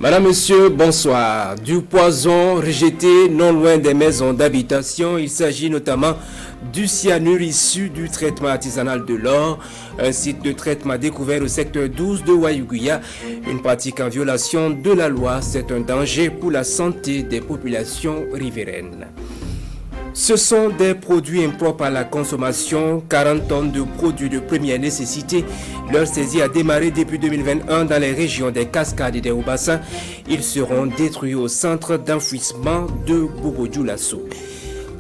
Madame, Monsieur, bonsoir. Du poison rejeté non loin des maisons d'habitation, il s'agit notamment du cyanure issu du traitement artisanal de l'or, un site de traitement découvert au secteur 12 de Wayougouya, une pratique en violation de la loi. C'est un danger pour la santé des populations riveraines. Ce sont des produits impropres à la consommation, 40 tonnes de produits de première nécessité. Leur saisie a démarré depuis 2021 dans les régions des Cascades et des Hauts-Bassins. Ils seront détruits au centre d'enfouissement de Bobo-Dioulasso.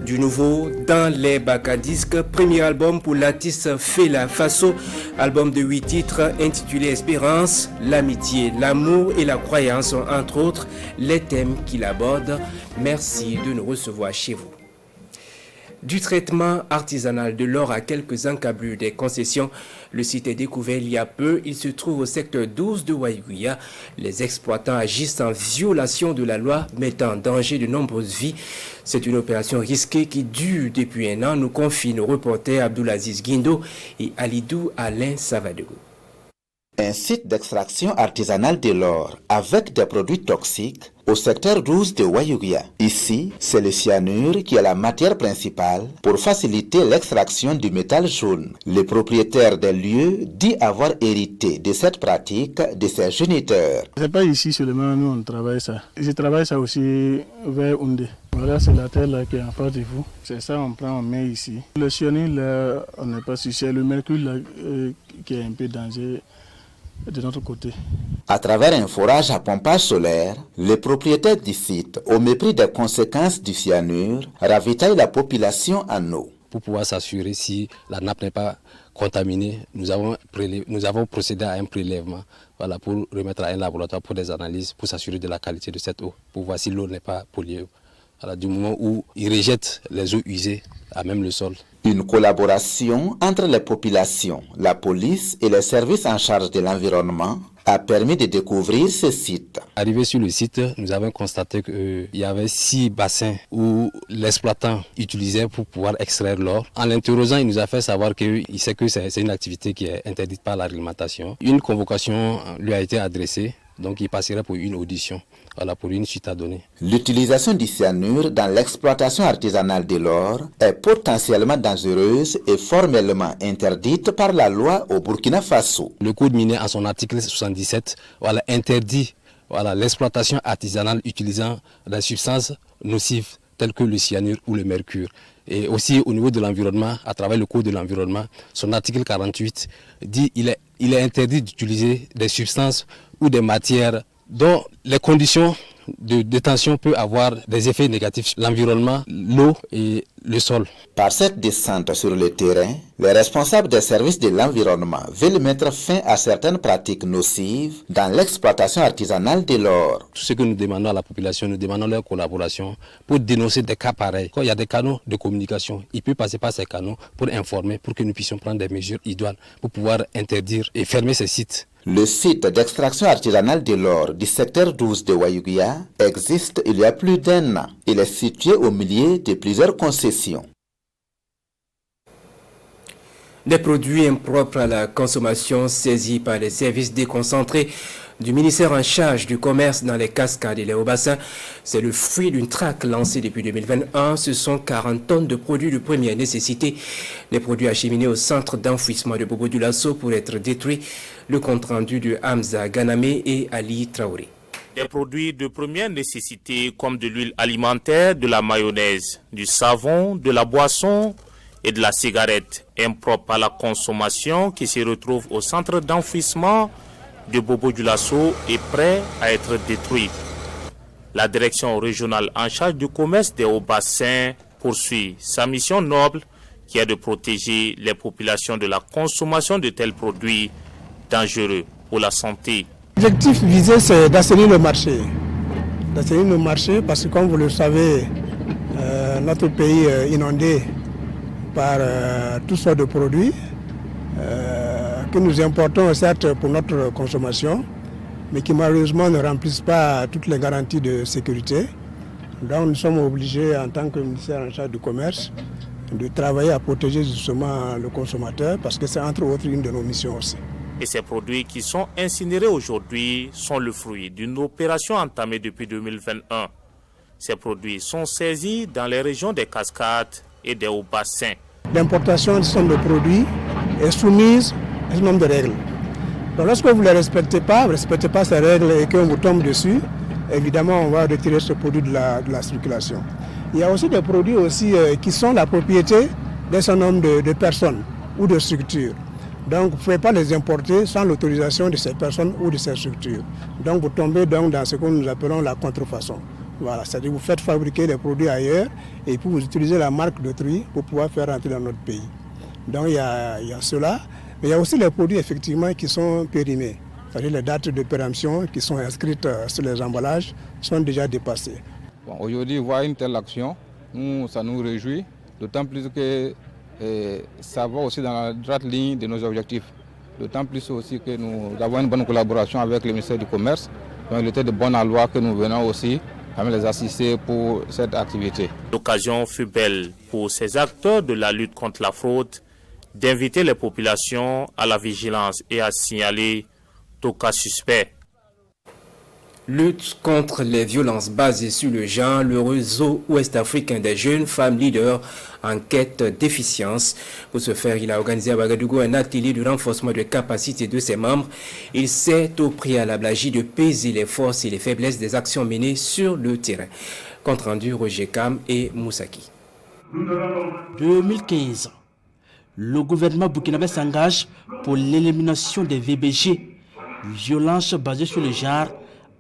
Du nouveau dans les bacs à disques, premier album pour l'artiste Fela Faso, album de 8 titres intitulé Espérance, l'amitié, l'amour et la croyance sont entre autres les thèmes qu'il aborde. Merci de nous recevoir chez vous. Du traitement artisanal de l'or à quelques encablures des concessions, le site est découvert il y a peu. Il se trouve au secteur 12 de Wayougouya. Les exploitants agissent en violation de la loi, mettant en danger de nombreuses vies. C'est une opération risquée qui dure depuis un an, nous confient nos reporters Abdoulaziz Guindo et Alidou Alain Savadogo. Un site d'extraction artisanale de l'or avec des produits toxiques au secteur 12 de Wayougouya. Ici, c'est le cyanure qui est la matière principale pour faciliter l'extraction du métal jaune. Le propriétaire des lieux dit avoir hérité de cette pratique de ses géniteurs. C'est pas ici seulement nous on travaille ça. Je travaille ça aussi vers Oundé. Voilà, c'est la terre là qui est en face de vous. C'est ça, on prend, on met ici. Le cyanure là, on n'est pas sûr. C'est le mercure là qui est un peu dangereux de notre côté. À travers un forage à pompage solaire, les propriétaires du site, au mépris des conséquences du cyanure, ravitaillent la population en eau. Pour pouvoir s'assurer si la nappe n'est pas contaminée, nous avons procédé à un prélèvement pour remettre à un laboratoire pour des analyses, pour s'assurer de la qualité de cette eau, pour voir si l'eau n'est pas polluée. Du moment où ils rejettent les eaux usées à même le sol. Une collaboration entre les populations, la police et les services en charge de l'environnement a permis de découvrir ce site. Arrivé sur le site, nous avons constaté qu'il y avait 6 bassins où l'exploitant utilisait pour pouvoir extraire l'or. En l'interrogeant, il nous a fait savoir qu'il sait que c'est une activité qui est interdite par la réglementation. Une convocation lui a été adressée. Donc il passerait pour une audition, pour une suite à donner. L'utilisation du cyanure dans l'exploitation artisanale de l'or est potentiellement dangereuse et formellement interdite par la loi au Burkina Faso. Le Code minier, en son article 77, interdit l'exploitation artisanale utilisant des substances nocives telles que le cyanure ou le mercure. Et aussi au niveau de l'environnement, à travers le Code de l'environnement, son article 48 dit qu'il est interdit d'utiliser des substances ou des matières dont les conditions de détention peuvent avoir des effets négatifs sur l'environnement, l'eau et le sol. Par cette descente sur le terrain, les responsables des services de l'environnement veulent mettre fin à certaines pratiques nocives dans l'exploitation artisanale de l'or. Tout ce que nous demandons à la population, nous demandons leur collaboration pour dénoncer des cas pareils. Quand il y a des canaux de communication, il peut passer par ces canaux pour informer, pour que nous puissions prendre des mesures idoines pour pouvoir interdire et fermer ces sites. Le site d'extraction artisanale de l'or du secteur 12 de Wayougouya existe il y a plus d'un an. Il est situé au milieu de plusieurs concessions. Des produits impropres à la consommation saisis par les services déconcentrés du ministère en charge du commerce dans les Cascades et les Hauts-Bassins. C'est le fruit d'une traque lancée depuis 2021. Ce sont 40 tonnes de produits de première nécessité. Les produits acheminés au centre d'enfouissement de Bobo-Dioulasso pour être détruits. Le compte-rendu de Hamza Ganamé et Ali Traoré. Des produits de première nécessité comme de l'huile alimentaire, de la mayonnaise, du savon, de la boisson et de la cigarette impropres à la consommation qui se retrouvent au centre d'enfouissement de Bobo-Dioulasso est prêt à être détruit. La direction régionale en charge du commerce des Hauts-Bassins poursuit sa mission noble qui est de protéger les populations de la consommation de tels produits dangereux pour la santé. L'objectif visé, c'est d'assainir le marché. D'assainir le marché parce que, comme vous le savez, notre pays est inondé par toutes sortes de produits que nous importons certes pour notre consommation, mais qui malheureusement ne remplissent pas toutes les garanties de sécurité. Donc nous sommes obligés, en tant que ministère en charge du commerce, de travailler à protéger justement le consommateur, parce que c'est entre autres une de nos missions aussi. Et ces produits qui sont incinérés aujourd'hui sont le fruit d'une opération entamée depuis 2021. Ces produits sont saisis dans les régions des cascades et des hauts bassins. L'importation de ce nombre de produits est soumise à ce nombre de règles. Donc lorsque vous ne respectez pas ces règles et qu'on vous tombe dessus, évidemment on va retirer ce produit de la circulation. Il y a aussi des produits qui sont la propriété d'un certain nombre de personnes ou de structures. Donc vous ne pouvez pas les importer sans l'autorisation de ces personnes ou de ces structures. Donc vous tombez donc dans ce que nous appelons la contrefaçon. Voilà, c'est-à-dire que vous faites fabriquer des produits ailleurs et puis vous utilisez la marque d'autrui pour pouvoir faire rentrer dans notre pays. Donc il y a cela, mais il y a aussi les produits effectivement qui sont périmés. C'est-à-dire les dates de péremption qui sont inscrites sur les emballages sont déjà dépassées. Bon, aujourd'hui, voir une telle action, ça nous réjouit, d'autant plus que ça va aussi dans la droite ligne de nos objectifs. D'autant plus aussi que nous avons une bonne collaboration avec le ministère du Commerce. Donc il était de bonne loi que nous venons aussi les assister pour cette activité. L'occasion fut belle pour ces acteurs de la lutte contre la fraude d'inviter les populations à la vigilance et à signaler tout cas suspect. Lutte contre les violences basées sur le genre, le réseau ouest-africain des jeunes femmes leaders en quête d'efficience. Pour ce faire, il a organisé à Ouagadougou un atelier de renforcement de capacités de ses membres. Il s'est au préalable agi de peser les forces et les faiblesses des actions menées sur le terrain. Compte rendu Roger Kam et Moussaki. 2015, le gouvernement burkinabé s'engage pour l'élimination des VBG, violences basées sur le genre,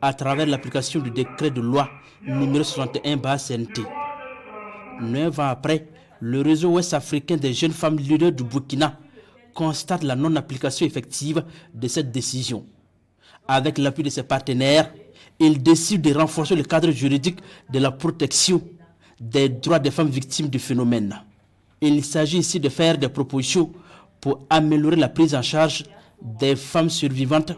à travers l'application du décret de loi numéro 61/CNT. 9 ans après, le réseau ouest-africain des jeunes femmes leaders du Burkina constate la non-application effective de cette décision. Avec l'appui de ses partenaires, il décide de renforcer le cadre juridique de la protection des droits des femmes victimes du phénomène. Il s'agit ici de faire des propositions pour améliorer la prise en charge des femmes survivantes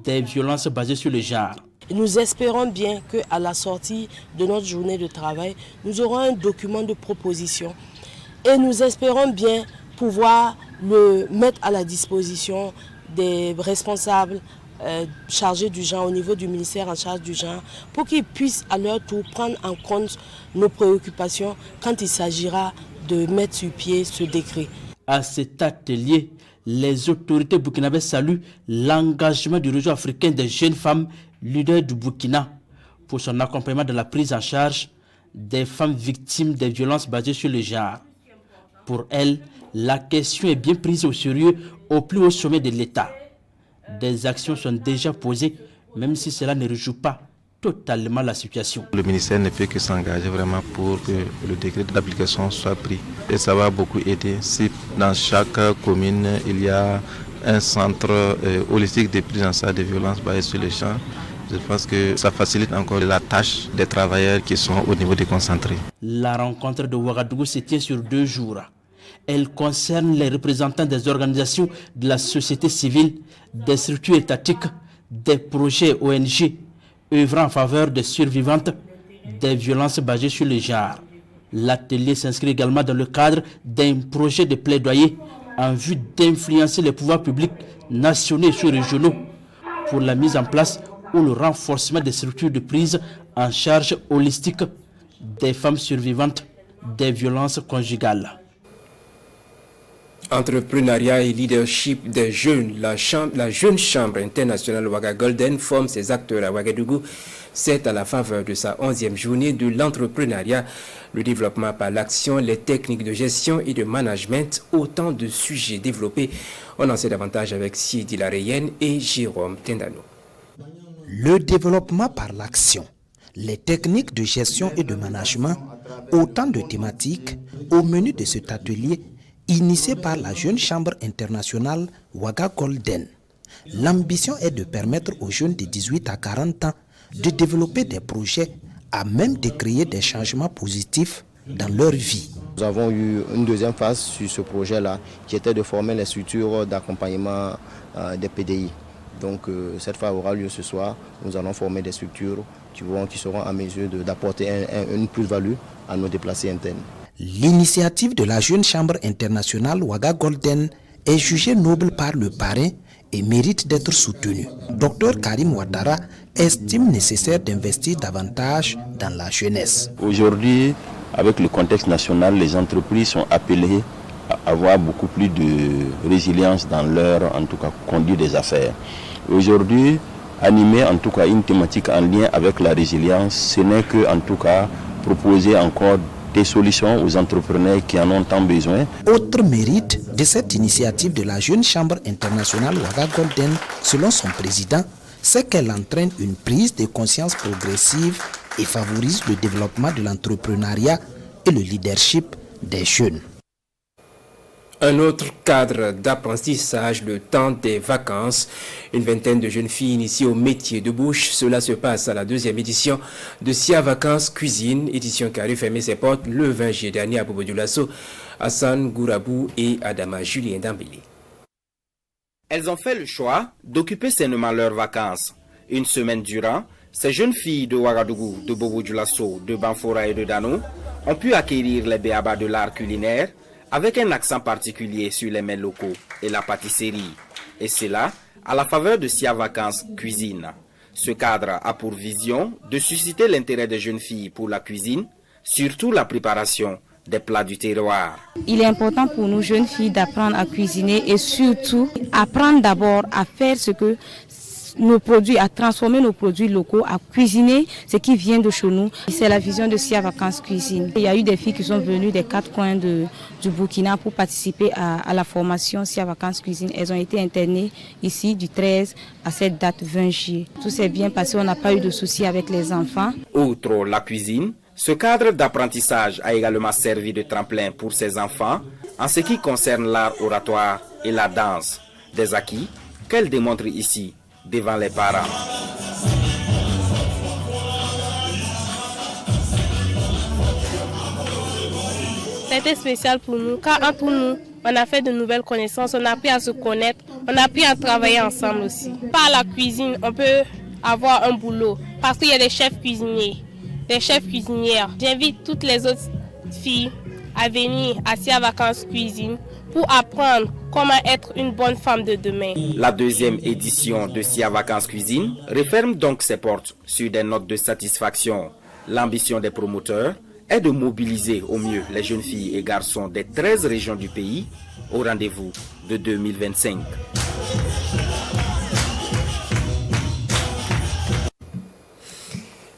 des violences basées sur le genre. Nous espérons bien qu'à la sortie de notre journée de travail, nous aurons un document de proposition et nous espérons bien pouvoir le mettre à la disposition des responsables chargés du genre au niveau du ministère en charge du genre pour qu'ils puissent à leur tour prendre en compte nos préoccupations quand il s'agira de mettre sur pied ce décret. À cet atelier, les autorités burkinabées saluent l'engagement du réseau africain des jeunes femmes leader du Burkina pour son accompagnement de la prise en charge des femmes victimes des violences basées sur le genre. Pour elles, la question est bien prise au sérieux au plus haut sommet de l'État. Des actions sont déjà posées, même si cela ne résout pas totalement la situation. Le ministère ne peut que s'engager vraiment pour que le décret d'application soit pris. Et ça va beaucoup aider si dans chaque commune il y a un centre holistique de prise en charge des violences basées sur le genre. Je pense que ça facilite encore la tâche des travailleurs qui sont au niveau déconcentré. La rencontre de Ouagadougou se tient sur 2 jours. Elle concerne les représentants des organisations de la société civile, des structures étatiques, des projets ONG œuvrant en faveur des survivantes des violences basées sur le genre. L'atelier s'inscrit également dans le cadre d'un projet de plaidoyer en vue d'influencer les pouvoirs publics nationaux et sous-régionaux pour la mise en place ou le renforcement des structures de prise en charge holistique des femmes survivantes des violences conjugales. Entrepreneuriat et leadership des jeunes, la jeune chambre internationale Ouaga Golden forme ses acteurs à Ouagadougou. C'est à la faveur de sa 11e journée de l'entrepreneuriat, le développement par l'action, les techniques de gestion et de management, autant de sujets développés. On en sait davantage avec Sidi Lareyenne et Jérôme Tendano. Le développement par l'action, les techniques de gestion et de management, autant de thématiques au menu de cet atelier initié par la jeune chambre internationale Ouaga Golden. L'ambition est de permettre aux jeunes de 18 à 40 ans de développer des projets à même de créer des changements positifs dans leur vie. Nous avons eu une deuxième phase sur ce projet-là qui était de former les structures d'accompagnement des PDI. Donc cette phase aura lieu ce soir. Nous allons former des structures qui seront en mesure d'apporter une plus-value à nos déplacés internes. L'initiative de la jeune chambre internationale Ouaga Golden est jugée noble par le parrain et mérite d'être soutenu. Dr Karim Ouattara estime nécessaire d'investir davantage dans la jeunesse. Aujourd'hui, avec le contexte national, les entreprises sont appelées à avoir beaucoup plus de résilience dans leur, en tout cas, conduite des affaires. Aujourd'hui, animer en tout cas une thématique en lien avec la résilience, ce n'est que, en tout cas, proposer encore des solutions aux entrepreneurs qui en ont tant besoin. Autre mérite de cette initiative de la jeune chambre internationale Ouaga Golden, selon son président, c'est qu'elle entraîne une prise de conscience progressive et favorise le développement de l'entrepreneuriat et le leadership des jeunes. Un autre cadre d'apprentissage, le temps des vacances. Une vingtaine de jeunes filles initiées au métier de bouche. Cela se passe à la 2e édition de SIA Vacances Cuisine, édition qui a refermé ses portes le 20 juillet dernier à Bobo Dioulasso, Hassan Gourabou et Adama Julien Dambélé. Elles ont fait le choix d'occuper sainement leurs vacances. Une semaine durant, ces jeunes filles de Ouagadougou, de Bobo Dioulasso, de Banfora et de Dano ont pu acquérir les béabas de l'art culinaire avec un accent particulier sur les mets locaux et la pâtisserie. Et cela à la faveur de SIA Vacances Cuisine. Ce cadre a pour vision de susciter l'intérêt des jeunes filles pour la cuisine, surtout la préparation des plats du terroir. Il est important pour nous jeunes filles d'apprendre à cuisiner et surtout apprendre d'abord à faire ce que nos produits, à transformer nos produits locaux, à cuisiner ce qui vient de chez nous. C'est la vision de SIA Vacances Cuisine. Il y a eu des filles qui sont venues des 4 coins du Burkina pour participer à la formation SIA Vacances Cuisine. Elles ont été internées ici du 13 à cette date 20 juillet. Tout s'est bien passé, on n'a pas eu de soucis avec les enfants. Outre la cuisine, ce cadre d'apprentissage a également servi de tremplin pour ces enfants en ce qui concerne l'art oratoire et la danse. Des acquis qu'elles démontrent ici devant les parents. C'était spécial pour nous, car entre nous, on a fait de nouvelles connaissances, on a appris à se connaître, on a appris à travailler ensemble aussi. Par la cuisine, on peut avoir un boulot, parce qu'il y a des chefs cuisiniers, des chefs cuisinières. J'invite toutes les autres filles à venir à SIA Vacances Cuisine pour apprendre comment être une bonne femme de demain. La 2e édition de SIA Vacances Cuisine referme donc ses portes sur des notes de satisfaction. L'ambition des promoteurs est de mobiliser au mieux les jeunes filles et garçons des 13 régions du pays au rendez-vous de 2025.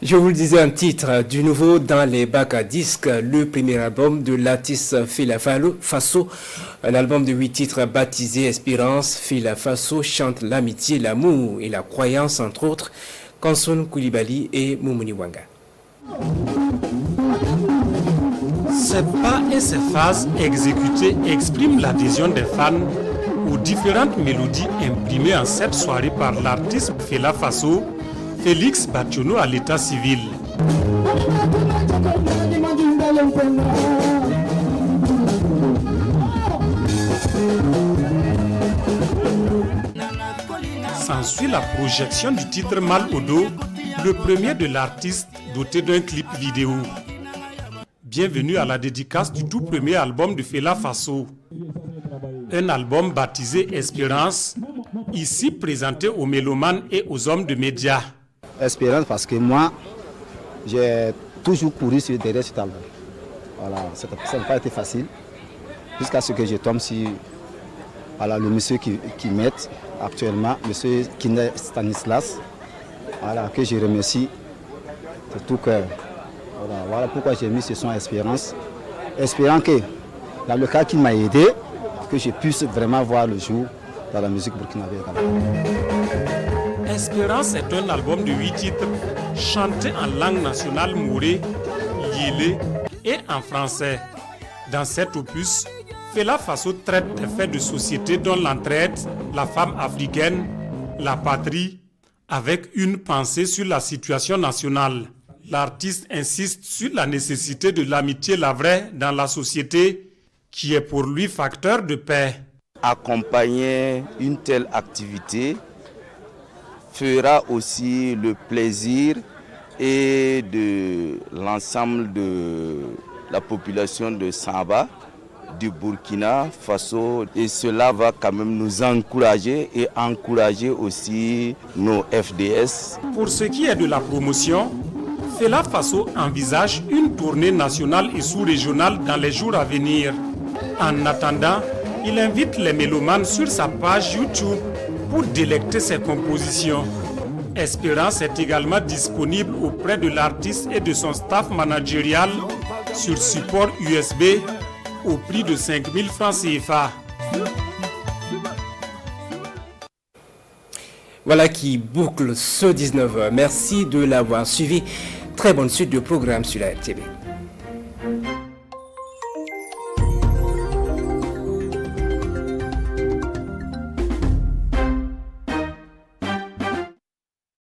Je vous le disais, un titre du nouveau dans les bacs à disques, le premier album de l'artiste Fela Faso, un album de 8 titres baptisé Espérance. Fela Faso chante l'amitié, l'amour et la croyance, entre autres, Kanson Koulibaly et Moumouni Wanga. Ces pas et ces phases exécutées expriment l'adhésion des fans aux différentes mélodies imprimées en cette soirée par l'artiste Fela Faso, Félix Bationo à l'état civil. S'ensuit la projection du titre Mal au dos, le premier de l'artiste doté d'un clip vidéo. Bienvenue à la dédicace du tout premier album de Fela Faso. Un album baptisé Espérance, ici présenté aux mélomanes et aux hommes de médias. Espérance parce que moi, j'ai toujours couru derrière cet album. Voilà, ça n'a pas été facile. Jusqu'à ce que je tombe sur le monsieur qui met actuellement, monsieur Kinde Stanislas, que je remercie de tout cœur. Voilà pourquoi j'ai mis ce son Espérance. Espérant que, dans le cas qu'il m'a aidé, que je puisse vraiment voir le jour dans la musique burkinabé. Espérance est un album de 8 titres chantés en langue nationale mouré, yélé et en français. Dans cet opus, Fela Faso traite des faits de société dont l'entraide, la femme africaine, la patrie, avec une pensée sur la situation nationale. L'artiste insiste sur la nécessité de l'amitié, la vraie, dans la société, qui est pour lui facteur de paix. Accompagner une telle activité fera aussi le plaisir de l'ensemble de la population de Samba du Burkina Faso et cela va quand même nous encourager et encourager aussi nos FDS. Pour ce qui est de la promotion, Fela Faso envisage une tournée nationale et sous-régionale dans les jours à venir. En attendant, il invite les mélomanes sur sa page YouTube pour délecter ses compositions. Espérance est également disponible auprès de l'artiste et de son staff managérial sur support USB au prix de 5 000 francs CFA. Voilà qui boucle ce 19h. Merci de l'avoir suivi. Très bonne suite de programme sur la RTV.